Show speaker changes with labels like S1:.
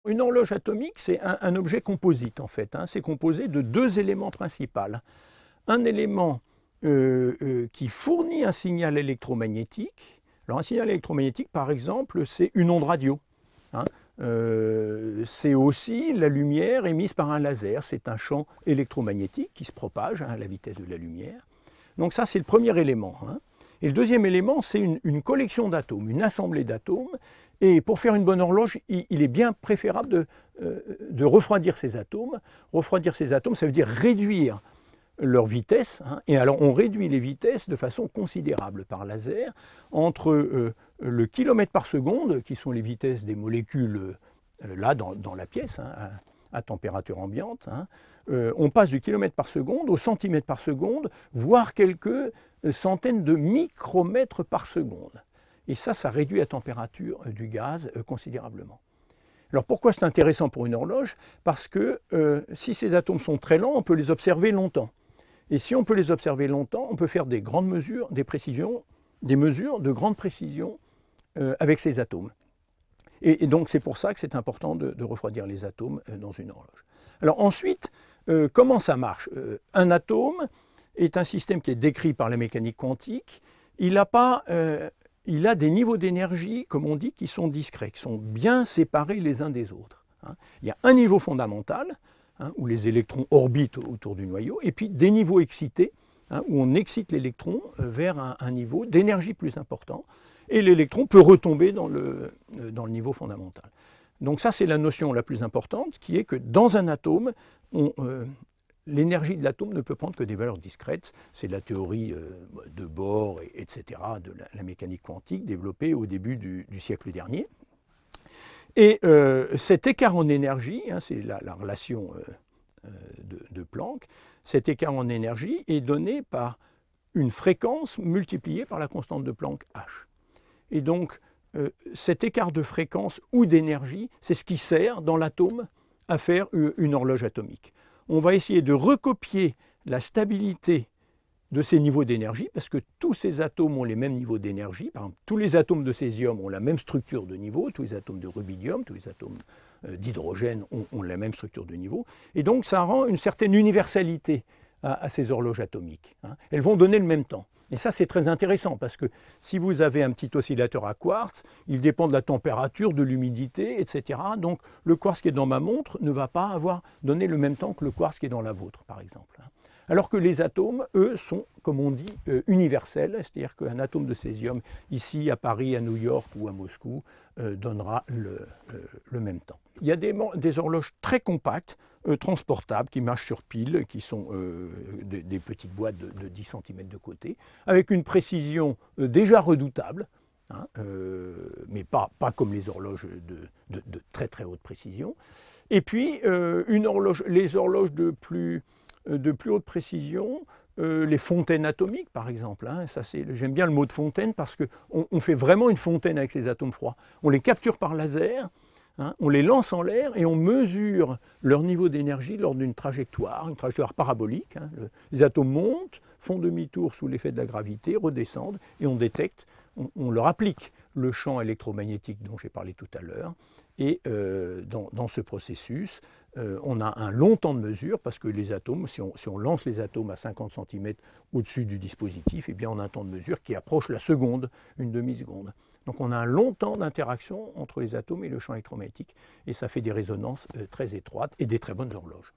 S1: Une horloge atomique, c'est un objet composite en fait. C'est composé de deux éléments principaux. Un élément qui fournit un signal électromagnétique. Alors un signal électromagnétique, par exemple, c'est une onde radio. C'est aussi la lumière émise par un laser. C'est un champ électromagnétique qui se propage à la vitesse de la lumière. Donc ça, c'est le premier élément. Et le deuxième élément, c'est une collection d'atomes, une assemblée d'atomes. Et pour faire une bonne horloge, il est bien préférable de refroidir ces atomes. Refroidir ces atomes, ça veut dire réduire leur vitesse. Et alors, on réduit les vitesses de façon considérable par laser entre le kilomètre par seconde, qui sont les vitesses des molécules là dans la pièce, à température ambiante. On passe du kilomètre par seconde au centimètre par seconde, voire quelques centaines de micromètres par seconde. Et ça réduit la température du gaz considérablement. Alors pourquoi c'est intéressant pour une horloge? Parce que si ces atomes sont très lents, on peut les observer longtemps. Et si on peut les observer longtemps, on peut faire des grandes mesures, des mesures de grande précision avec ces atomes. Et donc c'est pour ça que c'est important de refroidir les atomes dans une horloge. Alors ensuite, comment ça marche? Un atome est un système qui est décrit par la mécanique quantique. Il a des niveaux d'énergie, comme on dit, qui sont discrets, qui sont bien séparés les uns des autres. Il y a un niveau fondamental, où les électrons orbitent autour du noyau, et puis des niveaux excités, où on excite l'électron vers un niveau d'énergie plus important, et l'électron peut retomber dans le niveau fondamental. Donc ça, c'est la notion la plus importante, qui est que dans un atome, l'énergie de l'atome ne peut prendre que des valeurs discrètes. C'est la théorie de Bohr, etc., de la mécanique quantique développée au début du siècle dernier. Et cet écart en énergie, c'est la relation de Planck, cet écart en énergie est donné par une fréquence multipliée par la constante de Planck H. Et donc, cet écart de fréquence ou d'énergie, c'est ce qui sert dans l'atome à faire une horloge atomique. On va essayer de recopier la stabilité de ces niveaux d'énergie, parce que tous ces atomes ont les mêmes niveaux d'énergie. Par exemple, tous les atomes de césium ont la même structure de niveau, tous les atomes de rubidium, tous les atomes d'hydrogène ont la même structure de niveau. Et donc, ça rend une certaine universalité à ces horloges atomiques. Elles vont donner le même temps. Et ça, c'est très intéressant, parce que si vous avez un petit oscillateur à quartz, il dépend de la température, de l'humidité, etc. Donc, le quartz qui est dans ma montre ne va pas avoir donné le même temps que le quartz qui est dans la vôtre, par exemple. Alors que les atomes, eux, sont, comme on dit, universels, c'est-à-dire qu'un atome de césium, ici à Paris, à New York ou à Moscou, donnera le même temps. Il y a des horloges très compactes, transportables, qui marchent sur pile, qui sont des petites boîtes de 10 cm de côté, avec une précision déjà redoutable, mais pas comme les horloges de très très haute précision. Et puis, les horloges de plus haute précision, les fontaines atomiques par exemple. J'aime bien le mot de fontaine parce qu'on fait vraiment une fontaine avec ces atomes froids. On les capture par laser, on les lance en l'air et on mesure leur niveau d'énergie lors d'une trajectoire parabolique. Les atomes montent, font demi-tour sous l'effet de la gravité, redescendent et on détecte, on leur applique le champ électromagnétique dont j'ai parlé tout à l'heure. Et dans ce processus, on a un long temps de mesure parce que les atomes, si on lance les atomes à 50 cm au-dessus du dispositif, eh bien on a un temps de mesure qui approche la seconde, une demi-seconde. Donc on a un long temps d'interaction entre les atomes et le champ électromagnétique et ça fait des résonances très étroites et des très bonnes horloges.